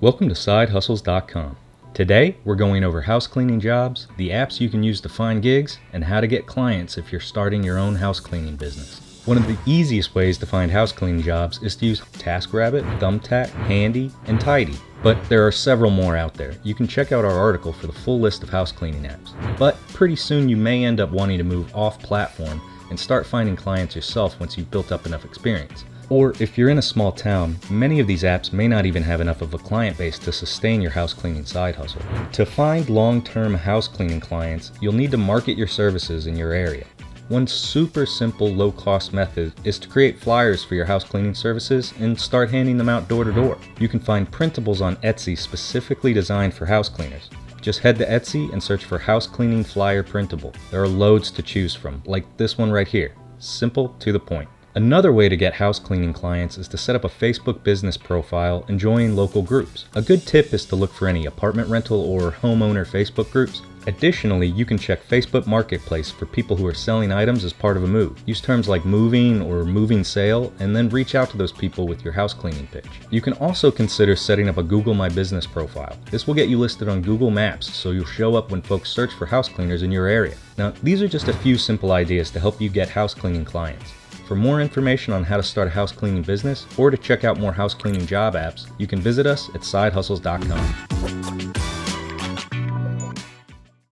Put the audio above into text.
Welcome to SideHustles.com. Today, we're going over house cleaning jobs, the apps you can use to find gigs, and how to get clients if you're starting your own house cleaning business. One of the easiest ways to find house cleaning jobs is to use TaskRabbit, Thumbtack, Handy, and Tidy. But there are several more out there. You can check out our article for the full list of house cleaning apps. But pretty soon you may end up wanting to move off platform and start finding clients yourself once you've built up enough experience. Or if you're in a small town, many of these apps may not even have enough of a client base to sustain your house cleaning side hustle. To find long-term house cleaning clients, you'll need to market your services in your area. One super simple low-cost method is to create flyers for your house cleaning services and start handing them out door to door. You can find printables on Etsy specifically designed for house cleaners. Just head to Etsy and search for house cleaning flyer printable. There are loads to choose from, like this one right here. Simple to the point. Another way to get house cleaning clients is to set up a Facebook business profile and join local groups. A good tip is to look for any apartment rental or homeowner Facebook groups. Additionally, you can check Facebook Marketplace for people who are selling items as part of a move. Use terms like moving or moving sale, and then reach out to those people with your house cleaning pitch. You can also consider setting up a Google My Business profile. This will get you listed on Google Maps, so you'll show up when folks search for house cleaners in your area. Now, these are just a few simple ideas to help you get house cleaning clients. For more information on how to start a house cleaning business or to check out more house cleaning job apps, you can visit us at sidehustles.com.